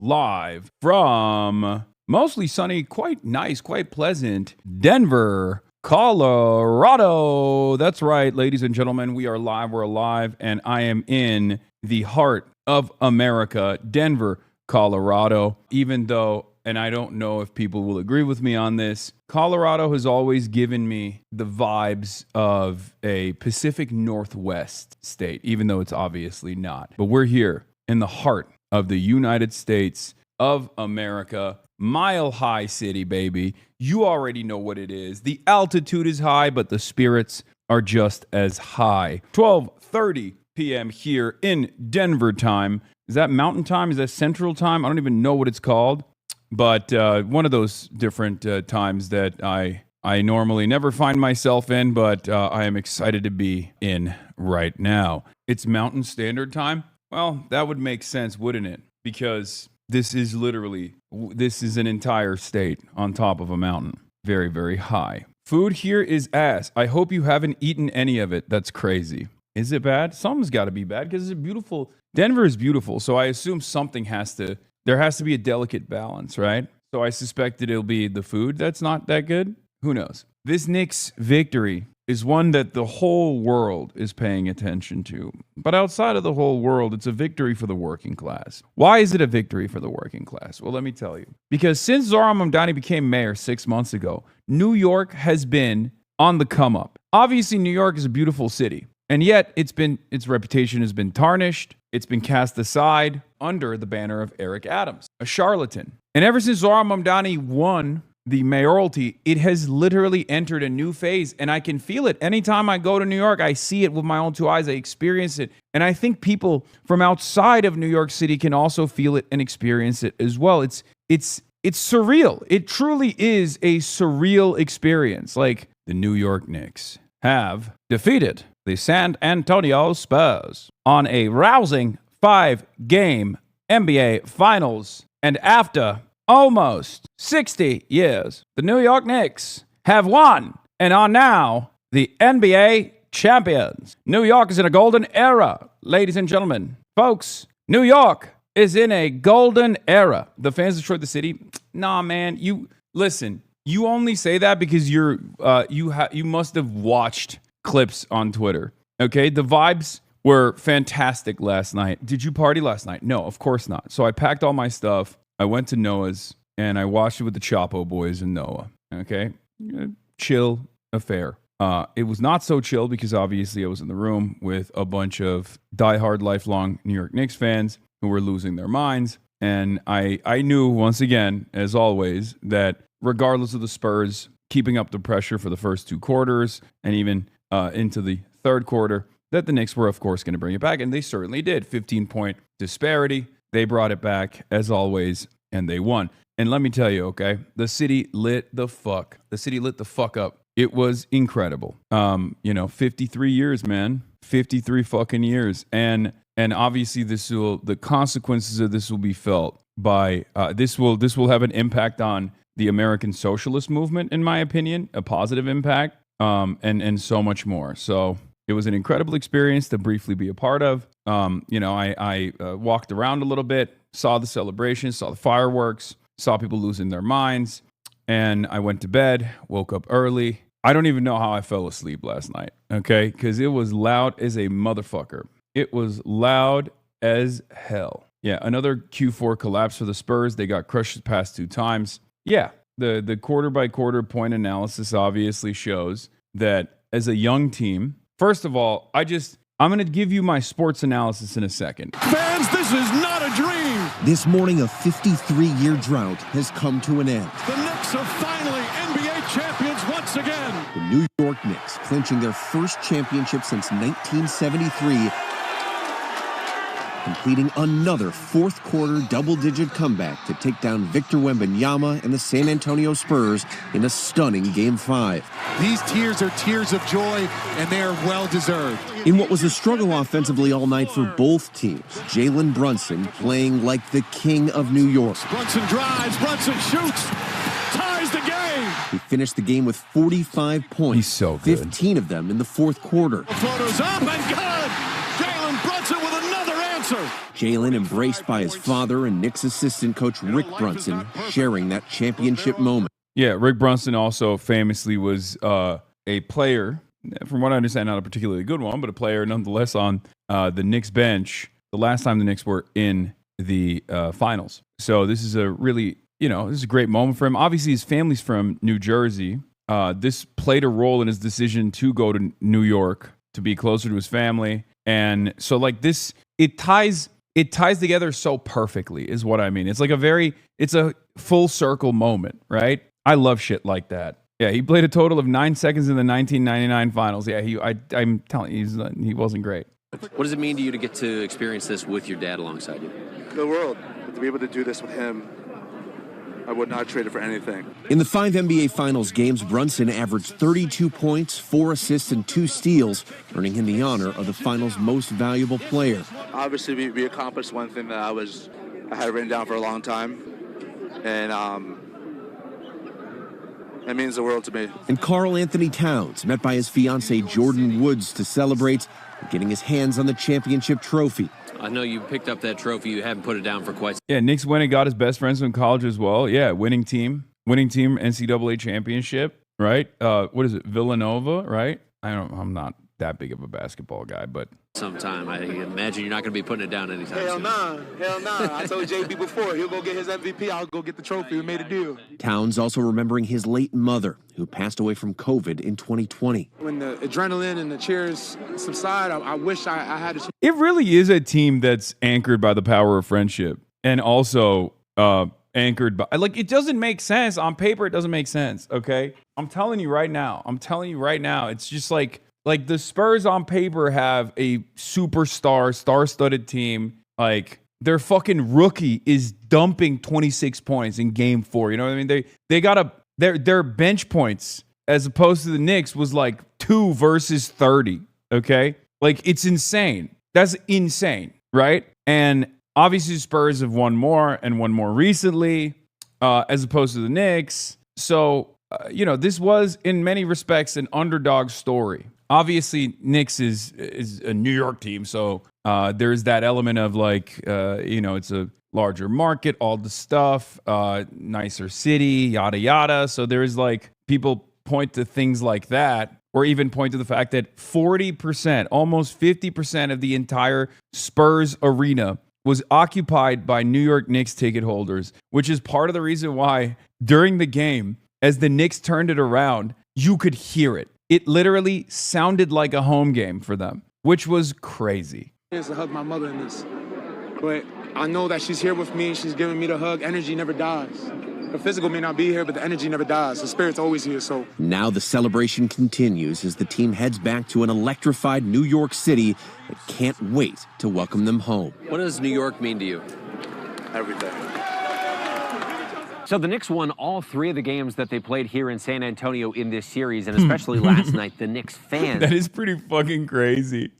live from mostly sunny, quite nice, quite pleasant Denver, Colorado. That's right, ladies and gentlemen, we are live, we're alive, and I am in the heart of America, Denver, Colorado. Even though, and I don't know if people will agree with me on this, Colorado has always given me the vibes of a Pacific Northwest state, even though it's obviously not. But we're here in the heart of the United States of America. Mile High City, baby. You already know what it is. The altitude is high, but the spirits are just as high. 12:30 p.m. here in Denver time. Is that Mountain Time? Is that Central Time? I don't even know what it's called. But one of those different times that I normally never find myself in, but I am excited to be in right now. It's Mountain Standard Time? Well, that would make sense, wouldn't it? Because this is an entire state on top of a mountain. Very, very high. Food here is ass. I hope you haven't eaten any of it. That's crazy. Is it bad? Something's got to be bad because it's beautiful. Denver is beautiful, so I assume there has to be a delicate balance, right? So I suspect that it'll be the food that's not that good. Who knows? This Knicks victory is one that the whole world is paying attention to. But outside of the whole world, it's a victory for the working class. Why is it a victory for the working class? Well, let me tell you. Because since Zohran Mamdani became mayor 6 months ago, New York has been on the come up. Obviously, New York is a beautiful city. And yet, its reputation has been tarnished. It's been cast aside under the banner of Eric Adams, a charlatan. And ever since Zohran Mamdani won the mayoralty, it has literally entered a new phase. And I can feel it. Anytime I go to New York, I see it with my own two eyes. I experience it. And I think people from outside of New York City can also feel it and experience it as well. It's surreal. It truly is a surreal experience. Like the New York Knicks have defeated the San Antonio Spurs on a rousing 5-game NBA Finals. And after almost 60 years, the New York Knicks have won and are now the NBA champions. New York is in a golden era, ladies and gentlemen. Folks, New York is in a golden era. The fans destroyed the city. Nah, man, you only say that because you must have watched clips on Twitter. Okay, the vibes were fantastic last night. Did you party last night? No, of course not. So I packed all my stuff. I went to Noah's and I watched it with the Chapo boys and Noah. Okay, chill affair. It was not so chill because obviously I was in the room with a bunch of diehard lifelong New York Knicks fans who were losing their minds. And I knew once again, as always, that regardless of the Spurs keeping up the pressure for the first two quarters and even into the third quarter, that the Knicks were, of course, going to bring it back. And they certainly did. 15-point disparity. They brought it back, as always, and they won. And let me tell you, okay, the city lit the fuck up. It was incredible. 53 years, man. 53 fucking years. And obviously the consequences of this will be felt by, this will have an impact on the American socialist movement, in my opinion, a positive impact, and so much more. So it was an incredible experience to briefly be a part of. I walked around a little bit, saw the celebration, saw the fireworks, saw people losing their minds, and I went to bed, woke up early. I don't even know how I fell asleep last night, okay? Because it was loud as a motherfucker. It was loud as hell. Yeah, another Q4 collapse for the Spurs. They got crushed the past 2 times. Yeah, the quarter-by-quarter point analysis obviously shows that as a young team, first of all, I'm going to give you my sports analysis in a second. Fans, this is not a dream. This morning, a 53-year drought has come to an end. The Knicks are finally NBA champions once again. The New York Knicks clinching their first championship since 1973, completing another fourth-quarter double-digit comeback to take down Victor Wembanyama and the San Antonio Spurs in a stunning Game 5. These tears are tears of joy, and they are well-deserved. In what was a struggle offensively all night for both teams, Jalen Brunson playing like the king of New York. Brunson drives, Brunson shoots, ties the game. He finished the game with 45 points. He's so good. 15 of them in the fourth quarter. The photo's up and good. Jalen Brunson with another answer. Jalen embraced by his father and Knicks assistant coach Rick Brunson, sharing that championship moment. Yeah, Rick Brunson also famously was a player, from what I understand, not a particularly good one, but a player nonetheless on the Knicks bench the last time the Knicks were in the finals. So this is a really, this is a great moment for him. Obviously, his family's from New Jersey. This played a role in his decision to go to New York to be closer to his family. And so like this, it ties together so perfectly is what I mean. It's like it's a full circle moment, right? I love shit like that. Yeah, he played a total of 9 seconds in the 1999 finals. Yeah, I'm telling you, he wasn't great. What does it mean to you to get to experience this with your dad alongside you? The world. To be able to do this with him, I would not trade it for anything. In the 5 NBA Finals games, Brunson averaged 32 points, 4 assists, and 2 steals, earning him the honor of the Finals' most valuable player. Obviously, we accomplished one thing that I had written down for a long time, and it means the world to me. And Karl Anthony Towns met by his fiancée Jordan Woods to celebrate, getting his hands on the championship trophy. I know you picked up that trophy. You haven't put it down for quite some time. Yeah, Knicks went and got his best friends from college as well. Yeah, winning team NCAA championship, right? What is it, Villanova, right? I'm not that big of a basketball guy, but sometime. I imagine you're not going to be putting it down anytime soon. Hell nah. I told JB before, he'll go get his MVP, I'll go get the trophy. We made a deal. Towns also remembering his late mother, who passed away from COVID in 2020. When the adrenaline and the cheers subside, I wish I had a... It really is a team that's anchored by the power of friendship and also anchored by... Like, it doesn't make sense. On paper, it doesn't make sense, okay? I'm telling you right now. It's just like the Spurs on paper have a superstar, star-studded team. Like, their fucking rookie is dumping 26 points in game 4. You know what I mean? They got their bench points as opposed to the Knicks was like 2 versus 30. Okay? Like, it's insane. That's insane, right? And obviously Spurs have won more and won more recently as opposed to the Knicks. So, this was in many respects an underdog story. Obviously, Knicks is a New York team, so there's that element of like, it's a larger market, all the stuff, nicer city, yada, yada. So there's like, people point to things like that, or even point to the fact that 40%, almost 50% of the entire Spurs arena was occupied by New York Knicks ticket holders, which is part of the reason why during the game, as the Knicks turned it around, you could hear it. It literally sounded like a home game for them, which was crazy. I to hug my mother in this, but I know that she's here with me. She's giving me the hug. Energy never dies. The physical may not be here, but the energy never dies. The spirit's always here. So now the celebration continues as the team heads back to an electrified New York City that can't wait to welcome them home. What does New York mean to you? Everything. So the Knicks won all 3 of the games that they played here in San Antonio in this series, and especially last night, the Knicks fans. That is pretty fucking crazy.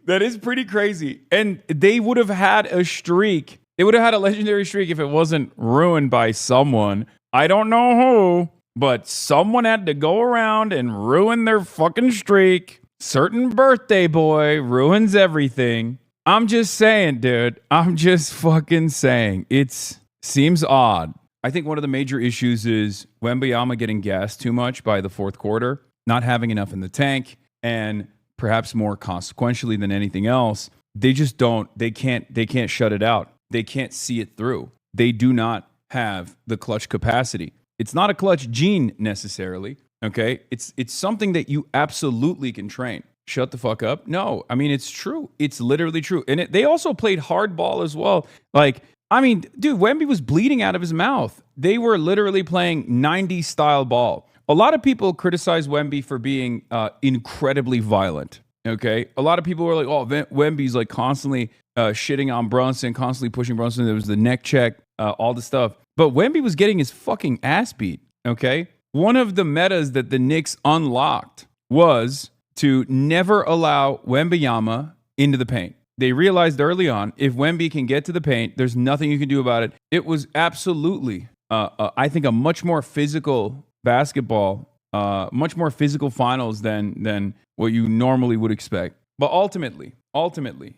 That is pretty crazy. And they would have had a streak. They would have had a legendary streak if it wasn't ruined by someone. I don't know who, but someone had to go around and ruin their fucking streak. Certain birthday boy ruins everything. I'm just saying, dude. I'm just fucking saying. It seems odd. I think one of the major issues is Wembanyama getting gassed too much by the fourth quarter, not having enough in the tank, and perhaps more consequentially than anything else, they can't shut it out. They can't see it through. They do not have the clutch capacity. It's not a clutch gene necessarily, okay? It's something that you absolutely can train. Shut the fuck up. No, I mean, it's true. It's literally true. And they also played hardball as well. Like, I mean, dude, Wemby was bleeding out of his mouth. They were literally playing 90s style ball. A lot of people criticize Wemby for being incredibly violent. Okay, a lot of people were like, "Oh, Wemby's like constantly shitting on Brunson, constantly pushing Brunson." There was the neck check, all the stuff. But Wemby was getting his fucking ass beat. Okay, one of the metas that the Knicks unlocked was to never allow Wembanyama into the paint. They realized early on, if Wemby can get to the paint, there's nothing you can do about it. It was absolutely, I think, a much more physical basketball, much more physical finals than what you normally would expect. But ultimately,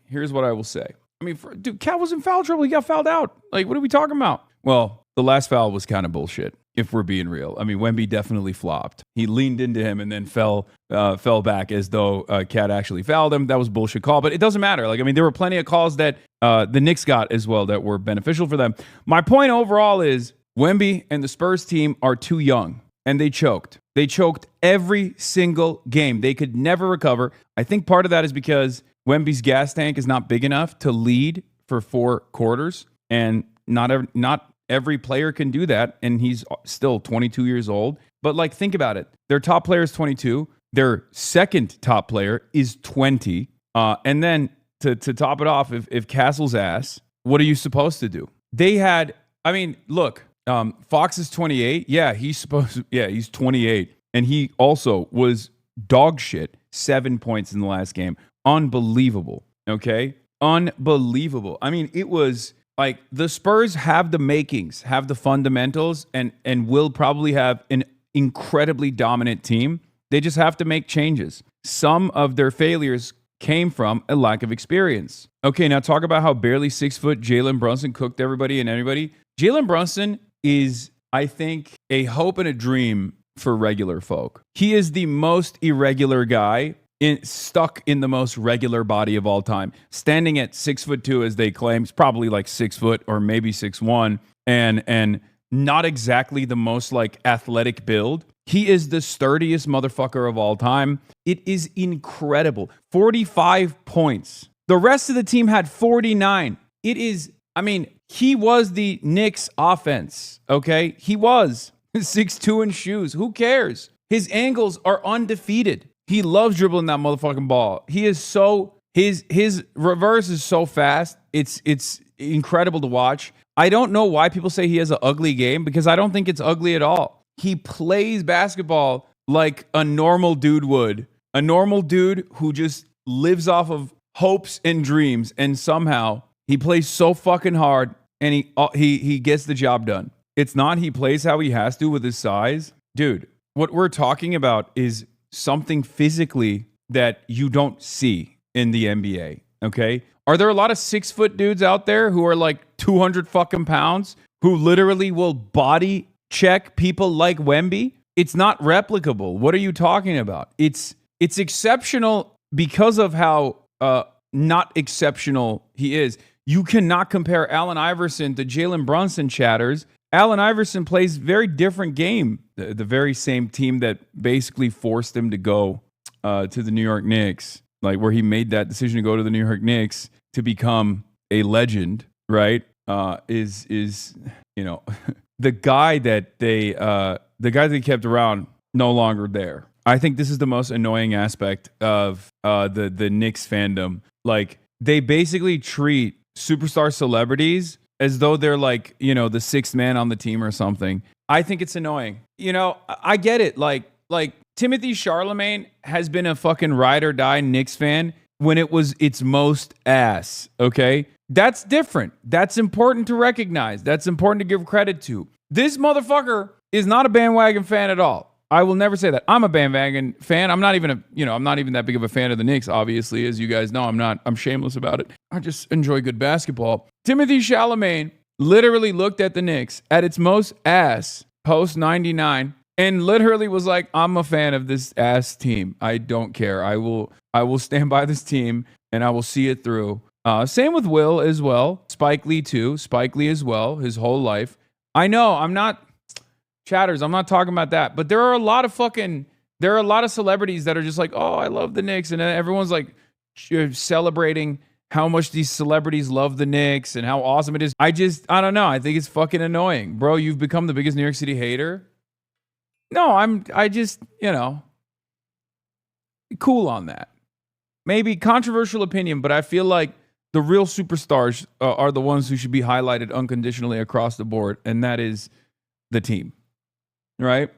here's what I will say. I mean, dude, Cat was in foul trouble. He got fouled out. Like, what are we talking about? Well, the last foul was kind of bullshit, if we're being real. I mean, Wemby definitely flopped. He leaned into him and then fell back as though Cat actually fouled him. That was a bullshit call, but it doesn't matter. Like, I mean, there were plenty of calls that the Knicks got as well that were beneficial for them. My point overall is Wemby and the Spurs team are too young, and they choked. They choked every single game. They could never recover. I think part of that is because Wemby's gas tank is not big enough to lead for 4 quarters, and not every player can do that, and he's still 22 years old. But, like, think about it. Their top player is 22. Their second top player is 20. And then to top it off, if Castle's ass, what are you supposed to do? They had, I mean, look, Fox is 28. Yeah, he's 28. And he also was dog shit, 7 points in the last game. Unbelievable. Okay? Unbelievable. I mean, it was like the Spurs have the makings, have the fundamentals, and will probably have an incredibly dominant team. They just have to make changes. Some of their failures came from a lack of experience. Okay, now talk about how barely 6 foot Jalen Brunson cooked everybody and anybody. Jalen Brunson is, I think, a hope and a dream for regular folk. He is the most irregular guy stuck in the most regular body of all time. Standing at 6'2", as they claim, it's probably like 6 foot or maybe 6'1", and not exactly the most like athletic build. He is the sturdiest motherfucker of all time. It is incredible. 45 points. The rest of the team had 49. It is, I mean, he was the Knicks offense, okay? He was 6'2" in shoes. Who cares? His angles are undefeated. He loves dribbling that motherfucking ball. He is so, his reverse is so fast. It's incredible to watch. I don't know why people say he has an ugly game, because I don't think it's ugly at all. He plays basketball like a normal dude would. A normal dude who just lives off of hopes and dreams, and somehow he plays so fucking hard and he gets the job done. It's not he plays how he has to with his size. Dude, what we're talking about is something physically that you don't see in the NBA, okay? Are there a lot of 6 foot dudes out there who are like 200 fucking pounds who literally will body check people like Wemby? It's not replicable. What are you talking about? It's exceptional because of how not exceptional he is. You cannot compare Allen Iverson to Jalen Brunson, chatters. Allen Iverson plays very different game. The very same team that basically forced him to go to the New York Knicks, like where he made that decision to go to the New York Knicks to become a legend, right? Is you know the guy that they kept around no longer there. I think this is the most annoying aspect of the Knicks fandom. Like, they basically treat superstar celebrities as though they're like, you know, the sixth man on the team or something. I think it's annoying. You know, I get it. Like Timothy Charlemagne has been a fucking ride or die Knicks fan when it was its most ass. Okay, that's different. That's important to recognize. That's important to give credit to. This motherfucker is not a bandwagon fan at all. I will never say that. I'm a bandwagon fan. I'm not even I'm not even that big of a fan of the Knicks, obviously, as you guys know. I'm shameless about it. I just enjoy good basketball. Timothy Chalamet literally looked at the Knicks at its most ass post 99 and literally was like, I'm a fan of this ass team. I don't care. I will stand by this team and I will see it through. Same with Will as well. Spike Lee too. Spike Lee as well, his whole life. I know, I'm not chatters, I'm not talking about that, but there are a lot of celebrities that are just like, oh, I love the Knicks, and everyone's like celebrating how much these celebrities love the Knicks and how awesome it is. I don't know. I think it's fucking annoying, bro. You've become the biggest New York City hater. No, I just, cool on that. Maybe controversial opinion, but I feel like the real superstars are the ones who should be highlighted unconditionally across the board, and that is the team. Right?